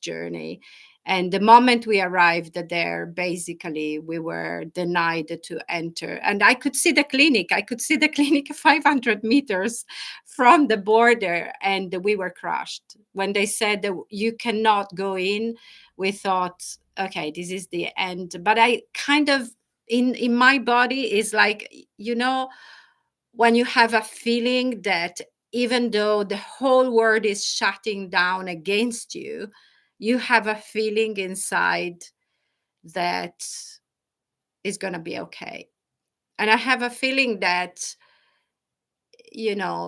journey. And the moment we arrived there, basically, we were denied to enter. And I could see the clinic. I could see the clinic 500 meters from the border, and we were crushed. When they said that you cannot go in, we thought, okay, this is the end. But I kind of, in my body, is like, when you have a feeling that even though the whole world is shutting down against you, you have a feeling inside that it's going to be okay. And I have a feeling that,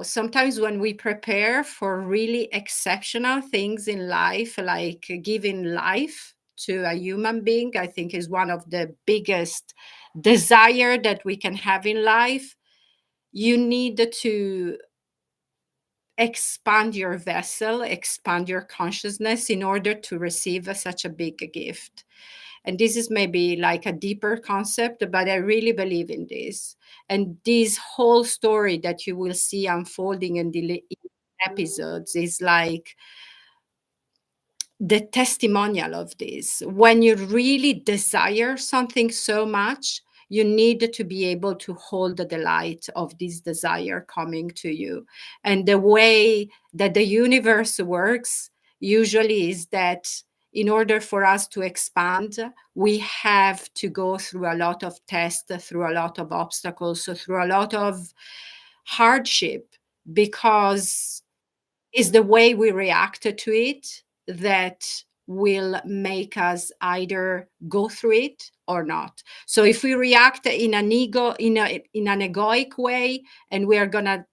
sometimes when we prepare for really exceptional things in life, like giving life to a human being, I think is one of the biggest desire that we can have in life. You need to expand your vessel, expand your consciousness in order to receive such a big gift. And this is maybe like a deeper concept, but I really believe in this. And this whole story that you will see unfolding in the episodes is like the testimonial of this. When you really desire something so much, you need to be able to hold the light of this desire coming to you. And the way that the universe works usually is that in order for us to expand, we have to go through a lot of tests, through a lot of obstacles, so through a lot of hardship, because it's the way we react to it that will make us either go through it or not. So if we react in an egoic way, and we are going to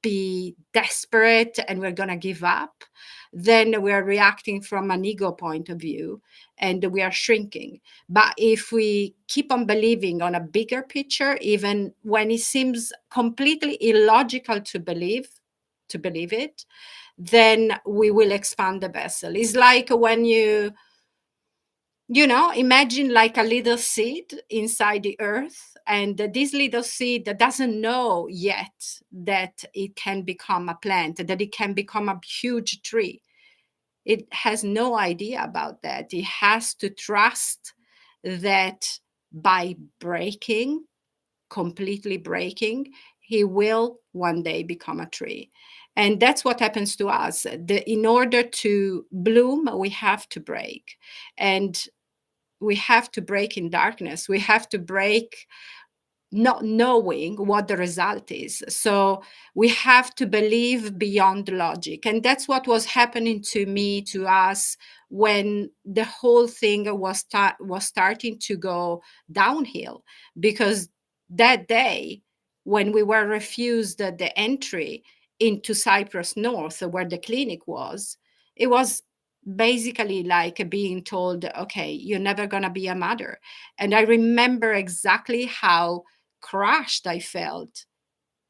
be desperate and we're going to give up, then we are reacting from an ego point of view and we are shrinking. But if we keep on believing on a bigger picture, even when it seems completely illogical to believe it, then we will expand the vessel. It's like when imagine like a little seed inside the earth, and this little seed that doesn't know yet that it can become a plant, that it can become a huge tree. It has no idea about that. It has to trust that by completely breaking, he will one day become a tree. And that's what happens to us. In order to bloom, we have to break. And we have to break in darkness. We have to break not knowing what the result is. So we have to believe beyond logic. And that's what was happening to me, to us, when the whole thing was starting to go downhill. Because that day, when we were refused the entry into Cyprus North, where the clinic was, it was basically like being told, okay, you're never going to be a mother. And I remember exactly how crushed I felt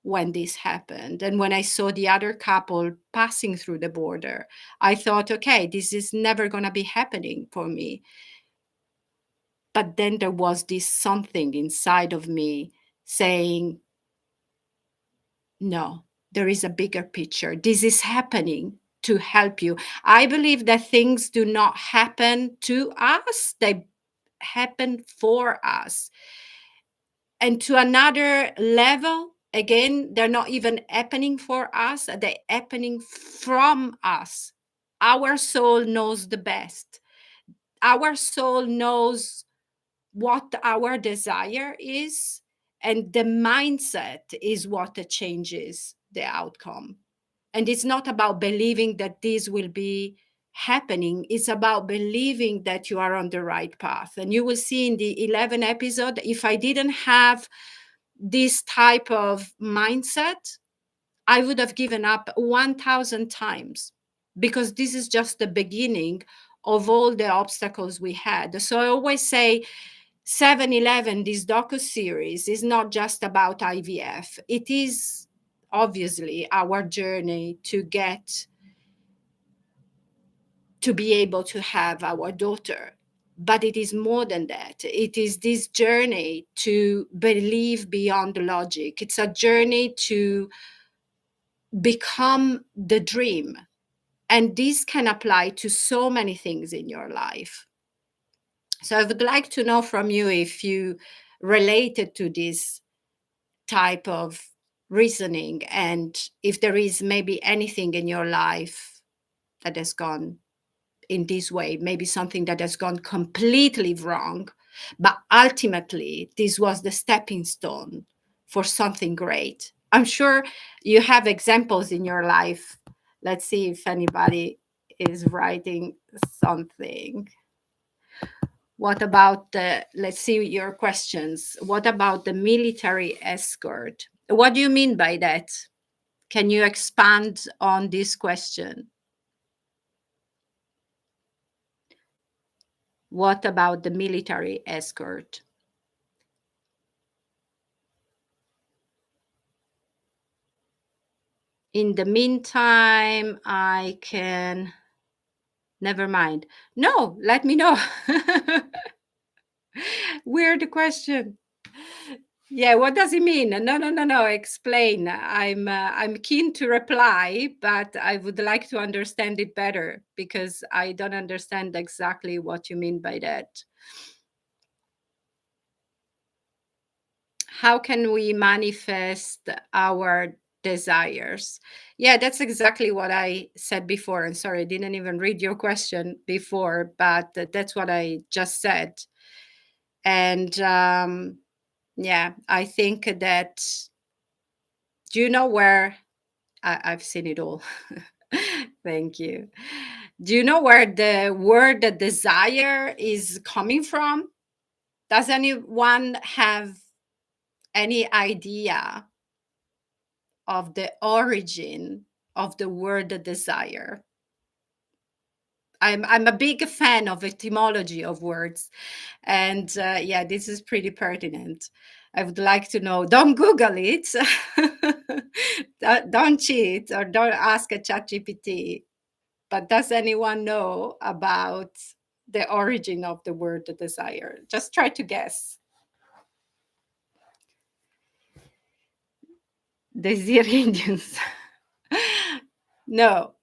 when this happened. And when I saw the other couple passing through the border, I thought, okay, this is never going to be happening for me. But then there was this something inside of me saying, no, there is a bigger picture. This is happening to help you. I believe that things do not happen to us, they happen for us. And to another level, again, they're not even happening for us, they're happening from us. Our soul knows the best. Our soul knows what our desire is, and the mindset is what changes the outcome. And it's not about believing that this will be happening. It's about believing that you are on the right path. And you will see in the 11th episode, if I didn't have this type of mindset, I would have given up 1,000 times, because this is just the beginning of all the obstacles we had. So I always say 7-Eleven, this docu-series, is not just about IVF. It is obviously our journey to be able to have our daughter. But it is more than that. It is this journey to believe beyond logic. It's a journey to become the dream. And this can apply to so many things in your life. So I would like to know from you if you related to this type of reasoning, and if there is maybe anything in your life that has gone in this way, maybe something that has gone completely wrong, but ultimately this was the stepping stone for something great. I'm sure you have examples in your life. Let's see if anybody is writing something. What about the, let's see your questions. What about the military escort? What do you mean by that? Can you expand on this question? What about the military escort? In the meantime, I can, never mind. No, let me know. Weird question. Yeah, what does it mean? No, no, no, no. Explain. I'm keen to reply, but I would like to understand it better because I don't understand exactly what you mean by that. How can we manifest our desires? Yeah, that's exactly what I said before. And sorry, I didn't even read your question before, but that's what I just said. And yeah, I think that, do you know where I've seen it all? Thank you. Do you know where the word desire is coming from? Does anyone have any idea of the origin of the word desire? I'm a big fan of etymology of words, and yeah, this is pretty pertinent. I would like to know. Don't Google it. Don't cheat or don't ask a ChatGPT. But does anyone know about the origin of the word desire? Just try to guess. The Indians. No.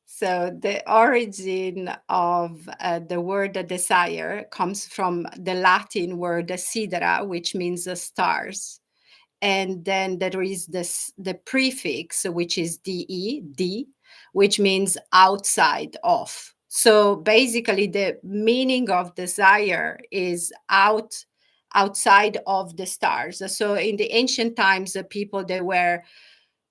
So the origin of the word desire comes from the Latin word sidera, which means stars. And then there is the prefix, which is de, which means outside of. So basically, the meaning of desire is outside of the stars. So in the ancient times, the people, they were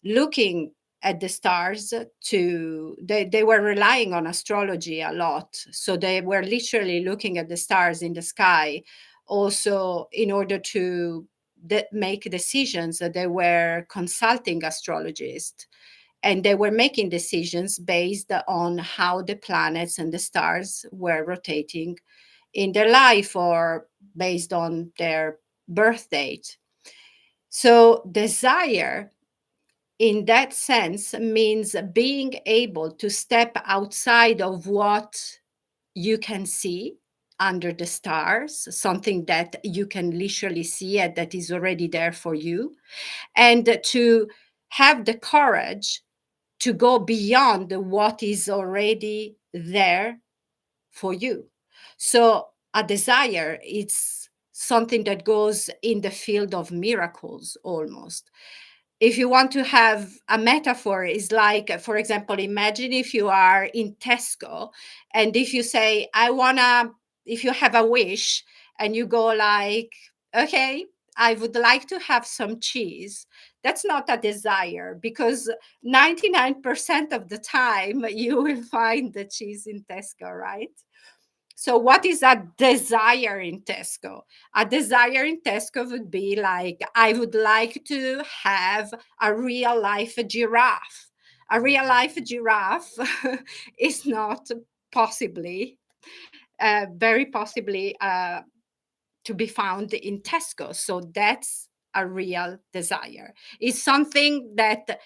looking at the stars, to they were relying on astrology a lot, so they were literally looking at the stars in the sky also in order to make decisions. That they were consulting astrologists, and they were making decisions based on how the planets and the stars were rotating in their life, or based on their birth date. So desire in that sense means being able to step outside of what you can see under the stars, something that you can literally see and that is already there for you, and to have the courage to go beyond what is already there for you. So a desire, it's something that goes in the field of miracles almost. If you want to have a metaphor, is like, for example, imagine if you are in Tesco, and if you say, I wanna, if you have a wish and you go like, okay, I would like to have some cheese. That's not a desire, because 99% of the time you will find the cheese in Tesco, right? So, what is a desire in Tesco? A desire in Tesco would be like, I would like to have a real life giraffe. A real life giraffe is not possibly, very possibly, to be found in Tesco. So, that's a real desire. It's something that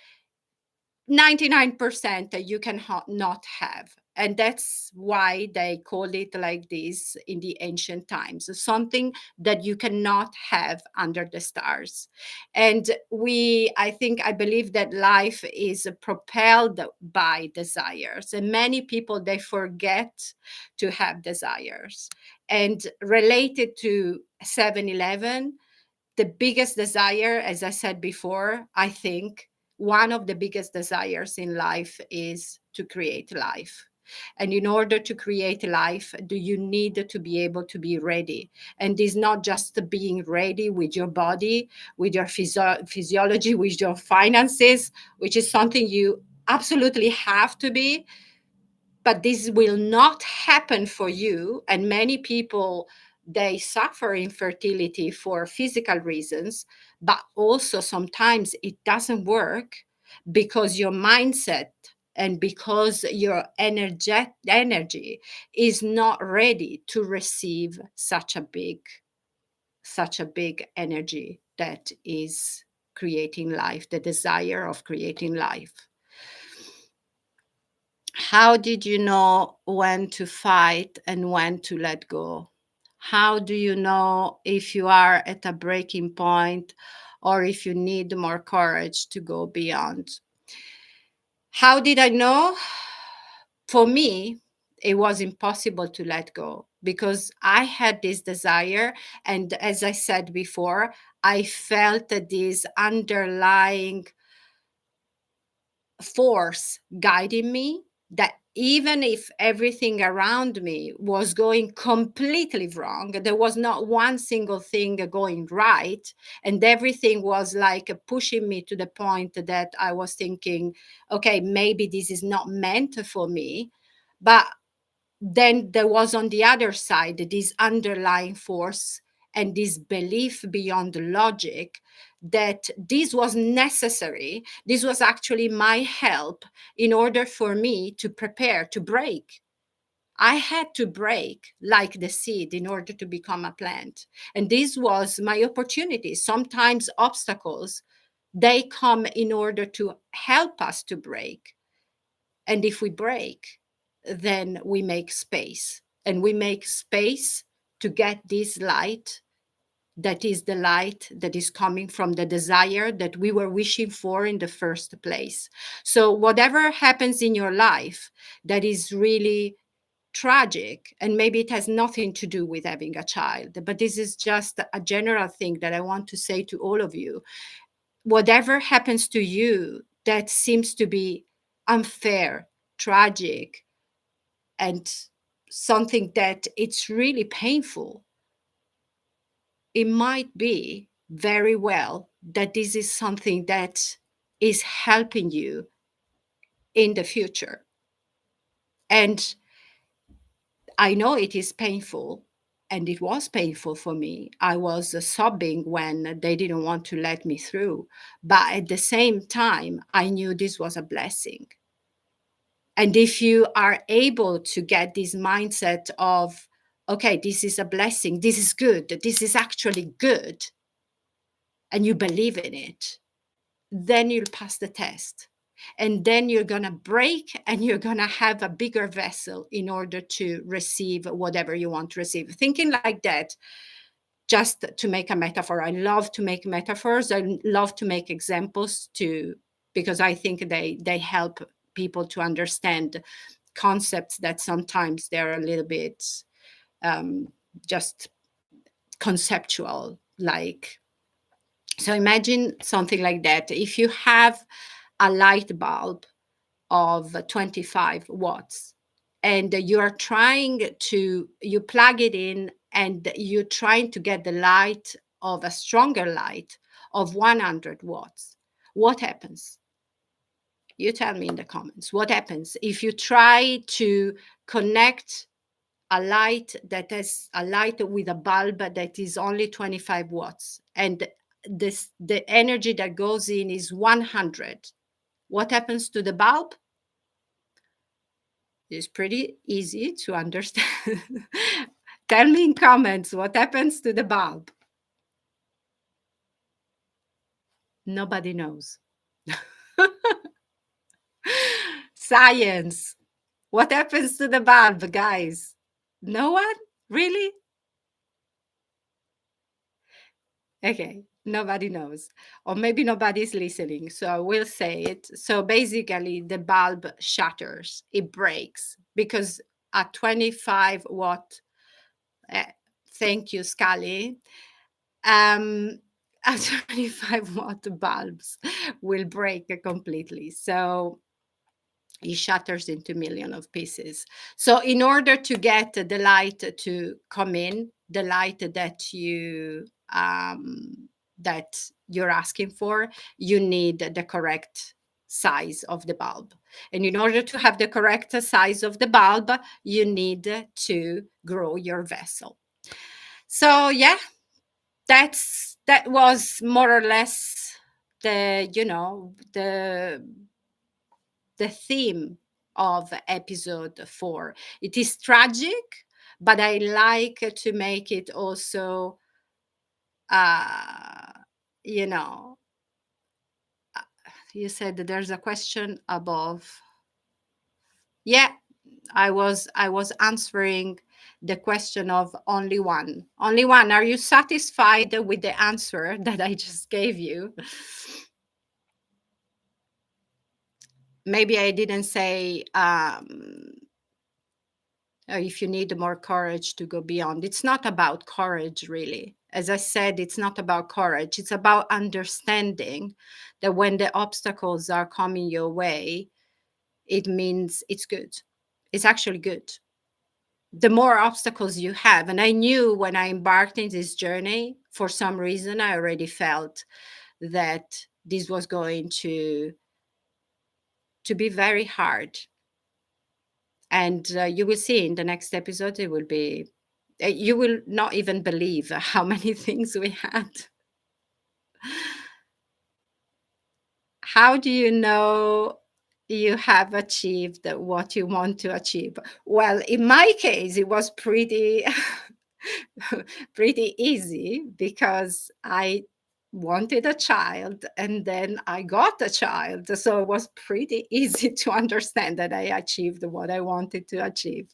99% you can not have. And that's why they call it like this in the ancient times, something that you cannot have under the stars. And I believe that life is propelled by desires. And many people, they forget to have desires. And related to 7-Eleven, the biggest desire, as I said before, I think one of the biggest desires in life is to create life. And in order to create life, do you need to be able to be ready? And it's not just being ready with your body, with your physiology, with your finances, which is something you absolutely have to be, but this will not happen for you. And many people, they suffer infertility for physical reasons, but also sometimes it doesn't work because your mindset and because your energy is not ready to receive such a big energy that is creating life, the desire of creating life. How did you know when to fight and when to let go? How do you know if you are at a breaking point or if you need more courage to go beyond? How did I know? For me, it was impossible to let go because I had this desire. And as I said before, I felt that this underlying force guiding me, that even if everything around me was going completely wrong, there was not one single thing going right, and everything was like pushing me to the point that I was thinking, okay, maybe this is not meant for me. But then there was on the other side this underlying force and this belief beyond logic that this was necessary. This was actually my help in order for me to prepare to break. I had to break like the seed in order to become a plant. And this was my opportunity. Sometimes obstacles, they come in order to help us to break. And if we break, then we make space. And we make space to get this light, that is the light that is coming from the desire that we were wishing for in the first place. So, whatever happens in your life that is really tragic, and maybe it has nothing to do with having a child, but this is just a general thing that I want to say to all of you. Whatever happens to you that seems to be unfair, tragic, and something that it's really painful, it might be very well that this is something that is helping you in the future. And I know it is painful, and it was painful for me. I was sobbing when they didn't want to let me through. But at the same time, I knew this was a blessing. And if you are able to get this mindset of, okay, this is a blessing, this is good, this is actually good, and you believe in it, then you'll pass the test. And then you're going to break and you're going to have a bigger vessel in order to receive whatever you want to receive. Thinking like that, just to make a metaphor. I love to make metaphors. I love to make examples too, because I think they help people to understand concepts that sometimes they're a little bit just conceptual. Like, so imagine something like that. If you have a light bulb of 25 watts and you plug it in and you're trying to get the light of a stronger light of 100 watts, what happens? You tell me in the comments. What happens if you try to connect a light with a bulb that is only 25 watts and the energy that goes in is 100? What happens to the bulb? It's pretty easy to understand. Tell me in comments what happens to the bulb. Nobody knows. Science. What happens to the bulb, guys? No one? Really? Okay, nobody knows. Or maybe nobody's listening, so I will say it. So basically, the bulb shatters, it breaks because at 25 watt, uh, thank you, Scully. Um, at 25 watt bulbs will break completely. So it shatters into million of pieces. So in order to get the light to come in, the light that you're asking for, you need the correct size of the bulb. And in order to have the correct size of the bulb, you need to grow your vessel. So yeah, that was more or less the theme of episode 4. It is tragic, but I like to make it also, uh, you know, uh, you said that there's a question above. Yeah, I was answering the question of only one. Only one. Are you satisfied with the answer that I just gave you? Maybe I didn't say if you need more courage to go beyond. It's not about courage, really. As I said, it's not about courage. It's about understanding that when the obstacles are coming your way, it means it's good. It's actually good. The more obstacles you have, and I knew when I embarked in this journey, for some reason, I already felt that this was going to be very hard. And you will see in the next episode, it will be, you will not even believe how many things we had. How do you know you have achieved what you want to achieve? Well, in my case, it was pretty pretty easy because I wanted a child and then I got a child. So it was pretty easy to understand that I achieved what I wanted to achieve.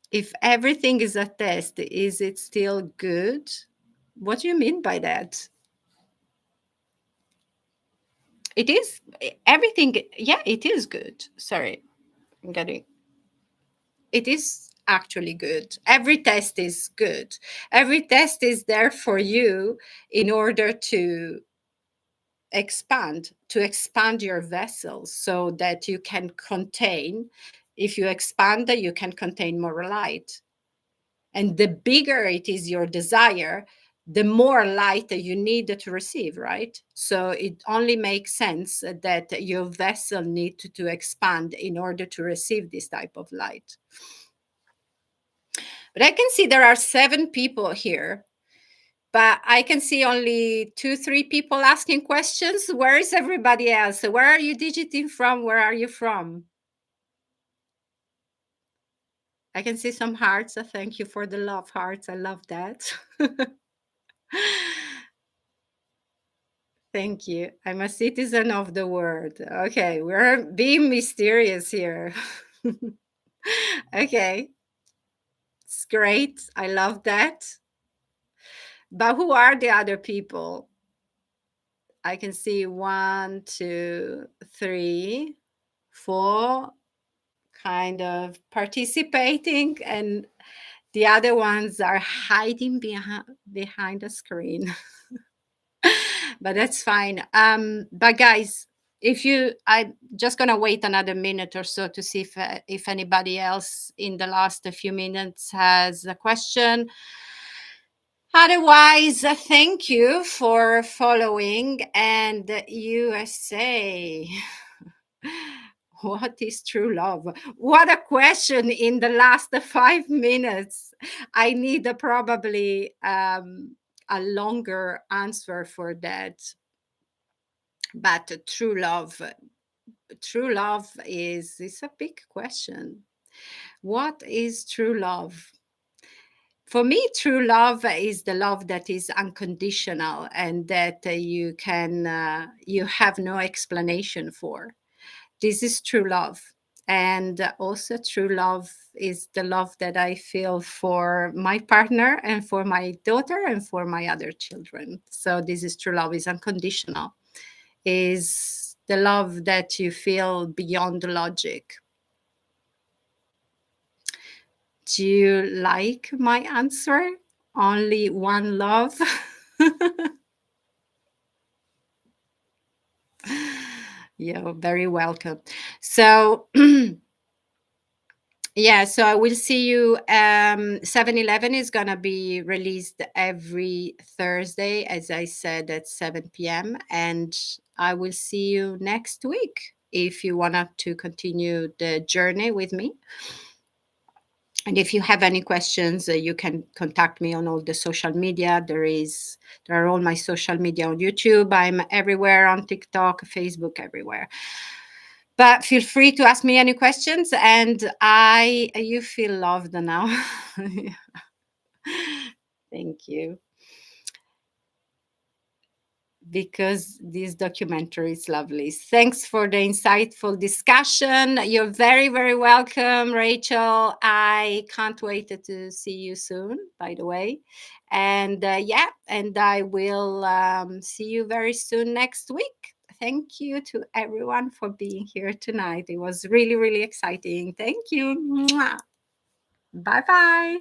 If everything is a test, is it still good? What do you mean by that? It is everything. Yeah, it is good. Sorry, I'm getting. It is actually good. Every test is good. Every test is there for you in order to expand your vessel so that you can contain. If you expand, you can contain more light. And the bigger it is your desire, the more light you need to receive, right? So it only makes sense that your vessel need to expand in order to receive this type of light. But I can see there are 7 people here, but I can see only 2, 3 people asking questions. Where is everybody else? Where are you digiting from? Where are you from? I can see some hearts. Thank you for the love hearts. I love that. Thank you. I'm a citizen of the world. Okay, we're being mysterious here. Okay, it's great. I love that. But who are the other people? I can see 1, 2, 3, 4 kind of participating, and the other ones are hiding behind the screen. But that's fine. But guys, I'm just gonna wait another minute or so to see if anybody else in the last few minutes has a question. Otherwise, thank you for following. And USA. What is true love? What a question in the last 5 minutes. I need probably a longer answer for that. But true love is a big question. What is true love? For me, true love is the love that is unconditional and that you have no explanation for. This is true love. And also, true love is the love that I feel for my partner and for my daughter and for my other children. So, this is true love, is unconditional, is the love that you feel beyond the logic. Do you like my answer? Only one love? You're very welcome. So, yeah, so I will see you. 7-Eleven is going to be released every Thursday, as I said, at 7 p.m. And I will see you next week if you want to continue the journey with me. And if you have any questions, you can contact me on all the social media. There are all my social media on YouTube. I'm everywhere, on TikTok, Facebook, everywhere. But feel free to ask me any questions, and you feel loved now. Thank you. Because this documentary is lovely. Thanks for the insightful discussion. You're very, very welcome, Rachel. I can't wait to see you soon, by the way. And yeah, and I will see you very soon next week. Thank you to everyone for being here tonight. It was really, really exciting. Thank you. Bye bye.